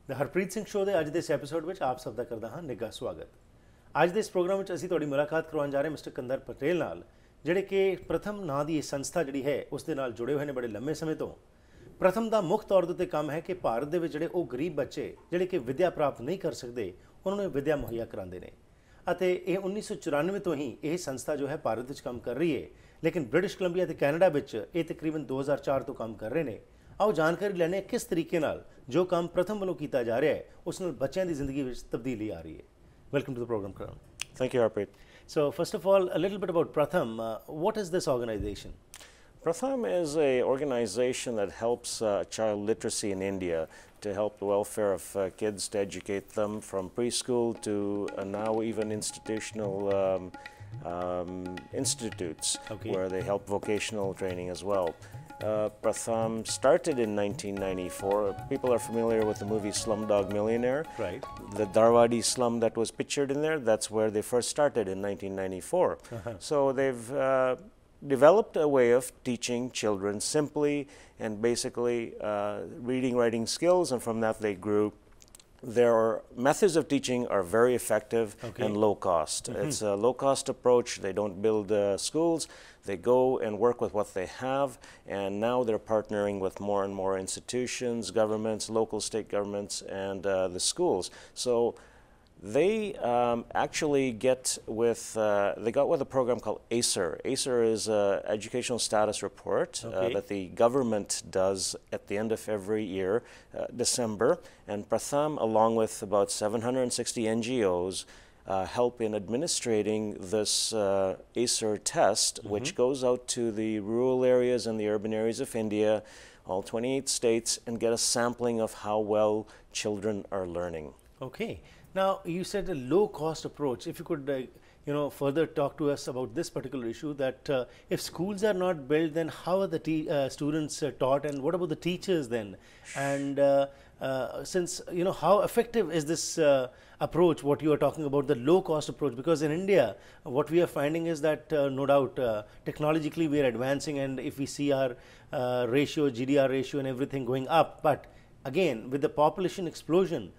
The Harpreet Singh show के अज के इस एपीसोड में आप सब का करता हाँ निघा स्वागत। अज के इस प्रोग्राम में असीं तुहाडी मुलाकात करवाउण जा रहे मिस्टर कंदरब पटेल नाल, जिहड़े कि प्रथम नां दी संस्था जिहड़ी है उस दे नाल जुड़े हुए हैं बड़े लंबे समय तो। प्रथम का मुख्य तौर पर काम है कि भारत के जिहड़े वो गरीब बच्चे जिहड़े कि विद्या प्राप्त नहीं कर सकते उन्होंने विद्या मुहैया कराते हैं। अते ये 1994 तो ही यह संस्था जो है भारत में काम कर रही है, लेकिन ब्रिटिश कोलंबिया ते कैनेडा में ये तकरीबन 2004 तो काम कर रहे हैं। आओ जानकारी लैने किस तरीके नाल जो काम प्रथम वालों किया जा रहा है उस नाल बच्चों की जिंदगी में तब्दीली आ रही है। Welcome to the programme Karan. Thank you, Harpreet. So first of all, a little bit about Pratham. What is this organization? Pratham is an organization that helps child literacy in India, to help the welfare of kids, to educate them from preschool to now even institutional institutes, where they help vocational training as well. Pratham started in 1994. People are familiar with the movie Slumdog Millionaire. Right. The Dharwadi slum that was pictured in there, that's where they first started in 1994. So they've developed a way of teaching children simply and basically reading, writing skills, and from that they grew. Their methods of teaching are very effective and low cost. It's a low cost approach. They don't build schools. They go and work with what they have, and now they're partnering with more and more institutions, governments, local state governments, and the schools. So they actually get with, they got with a program called ACER. ACER is an educational status report that the government does at the end of every year, December, and Pratham, along with about 760 NGOs, help in administrating this ACER test, which goes out to the rural areas and the urban areas of India, all 28 states, and get a sampling of how well children are learning. Okay. Now, you said a low-cost approach. If you could, further talk to us about this particular issue, that if schools are not built, then how are the students taught, and what about the teachers then? And since, how effective is this approach, what you are talking about, the low-cost approach? Because in India, what we are finding is that, no doubt, technologically we are advancing, and if we see our ratio, GDR ratio and everything going up, but again, with the population explosion,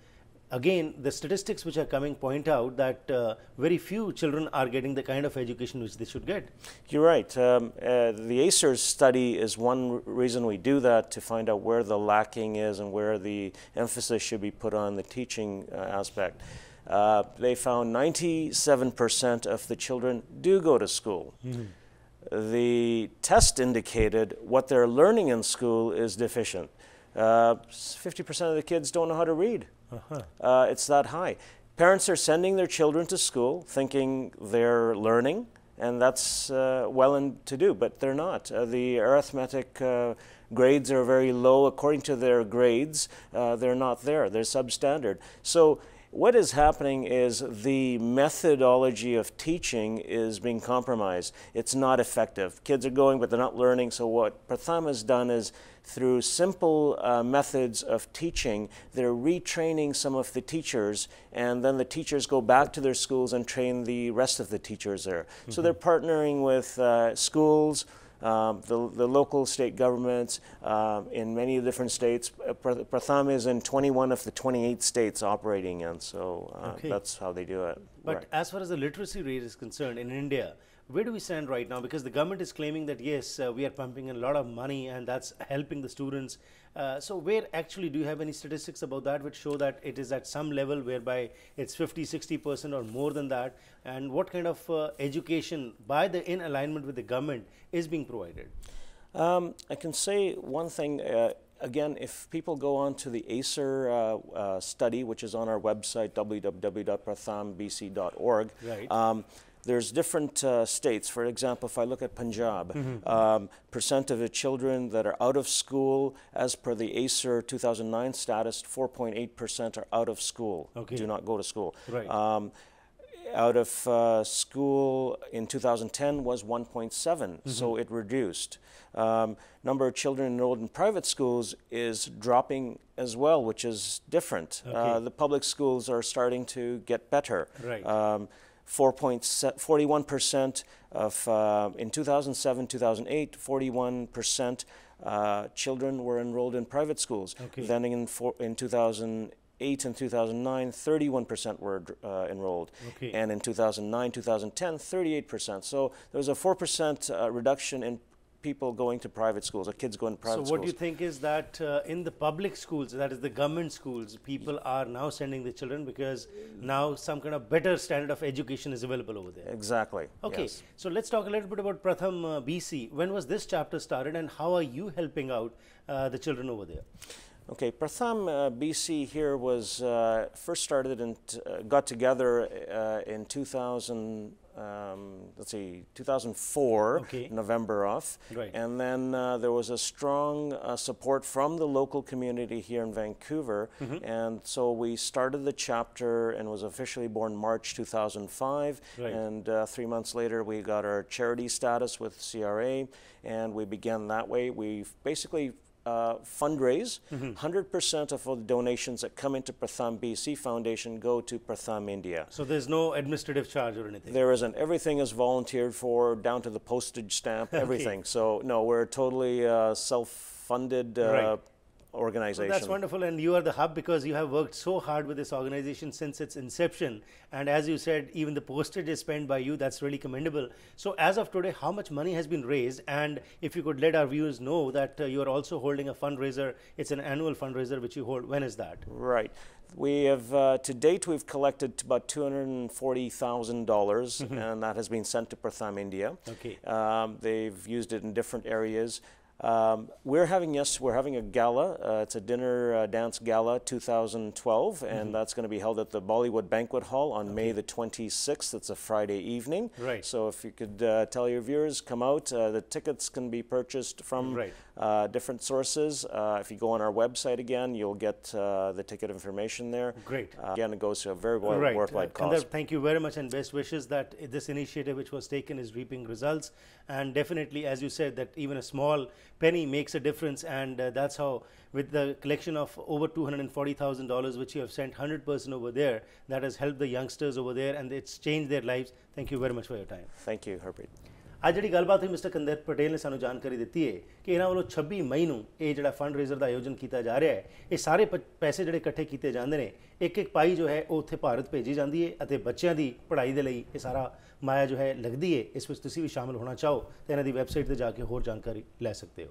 again, the statistics which are coming point out that very few children are getting the kind of education which they should get. You're right. The ACER study is one reason we do that, to find out where the lacking is and where the emphasis should be put on the teaching aspect. They found 97% of the children do go to school. The test indicated what they're learning in school is deficient. 50% of the kids don't know how to read. It's that high. Parents are sending their children to school thinking they're learning, and that's well and to do, but they're not. The arithmetic grades are very low. According to their grades, they're not there. They're substandard. So what is happening is the methodology of teaching is being compromised. It's not effective. Kids are going, but they're not learning. So what Pratham has done is, through simple methods of teaching, they're retraining some of the teachers, and then the teachers go back to their schools and train the rest of the teachers there. So they're partnering with schools, the local state governments in many different states. Pratham is in 21 of the 28 states operating in, so that's how they do it. But as far as the literacy rate is concerned in India, where do we stand right now? Because the government is claiming that yes, we are pumping in a lot of money and that's helping the students. So where actually, do you have any statistics about that which show that it is at some level whereby it's 50-60% or more than that? And what kind of education in alignment with the government is being provided? I can say one thing. Again, if people go on to the ACER study, which is on our website, www.prathambc.org, there's different states. For example, if I look at Punjab, percent of the children that are out of school, as per the ACER 2009 status, 4.8% are out of school, do not go to school. out of school in 2010 was 1.7, so it reduced. Number of children enrolled in private schools is dropping as well, which is different. Okay. The public schools are starting to get better. Right. 41% of, in 2007, 2008, 41% children were enrolled in private schools. Okay. Then in 2008 and 2009, 31% were enrolled. Okay. And in 2009, 2010, 38%. So there was a 4% reduction in people going to private schools, or kids going to private schools. So what do you think is that in the public schools, that is the government schools, people are now sending the children because now some kind of better standard of education is available over there? Exactly. Okay, yes. so let's talk a little bit about Pratham BC. When was this chapter started and how are you helping out the children over there? Okay, Pratham BC here was first started and got together in 2004, Okay. November off. Right. And then there was a strong support from the local community here in Vancouver. And so we started the chapter and was officially born March 2005. Right. And 3 months later, we got our charity status with CRA, and we began that way. We basically fundraise. 100% of all the donations that come into Pratham BC Foundation go to Pratham India. So there's no administrative charge or anything? There isn't. Everything is volunteered for, down to the postage stamp, everything. So no, we're totally self-funded Right. organization. Well, that's wonderful, and you are the hub because you have worked so hard with this organization since its inception, and as you said, even the postage is spent by you. That's really commendable. So as of today, how much money has been raised, and if you could let our viewers know that you are also holding a fundraiser. It's an annual fundraiser which you hold. When is that? Right. We have, to date, we've collected about $240,000, and that has been sent to Pratham India. Okay. They've used it in different areas. We're having a gala. It's a dinner dance gala 2012, and that's going to be held at the Bollywood Banquet Hall on May the 26th. It's a Friday evening. Right. So if you could tell your viewers, come out. The tickets can be purchased from different sources. If you go on our website again, you'll get the ticket information there. Great. Again, it goes to a very worthwhile cause. Kandarb, thank you very much and best wishes that this initiative which was taken is reaping results, and definitely, as you said, that even a small penny makes a difference, and that's how, with the collection of over $240,000 which you have sent 100% over there, that has helped the youngsters over there and it's changed their lives. Thank you very much for your time. Thank you, Harpreet. ਅੱਜ ਜਿਹੜੀ ਗੱਲਬਾਤ ਹੋਈ mister ਕੰਦਰਬ Patel ਨੇ ਸਾਨੂੰ ਜਾਣਕਾਰੀ ਦਿੱਤੀ ਹੈ ਕਿ ਇਹਨਾਂ ਵੱਲੋਂ 26 ਮਈ ਨੂੰ ਇਹ ਜਿਹੜਾ ਫੰਡ ਰੇਜ਼ਰ ਦਾ ਆਯੋਜਨ ਕੀਤਾ ਜਾ ਰਿਹਾ ਹੈ। ਇਹ ਸਾਰੇ ਪੈਸੇ ਜਿਹੜੇ ਇਕੱਠੇ ਕੀਤੇ ਜਾਂਦੇ ਨੇ, ਇੱਕ ਪਾਈ ਜੋ ਹੈ ਉਹ ਉੱਥੇ ਭਾਰਤ ਭੇਜੀ ਜਾਂਦੀ ਹੈ ਅਤੇ ਬੱਚਿਆਂ ਦੀ ਪੜ੍ਹਾਈ ਦੇ ਲਈ ਇਹ ਸਾਰਾ ਮਾਇਆ ਜੋ ਹੈ ਲੱਗਦੀ ਹੈ। ਇਸ ਵਿੱਚ ਤੁਸੀਂ ਵੀ ਸ਼ਾਮਲ ਹੋਣਾ ਚਾਹੋ ਤਾਂ ਇਹਨਾਂ ਦੀ ਵੈਬਸਾਈਟ ਤੇ ਜਾ ਕੇ ਹੋਰ ਜਾਣਕਾਰੀ ਲੈ ਸਕਦੇ ਹੋ।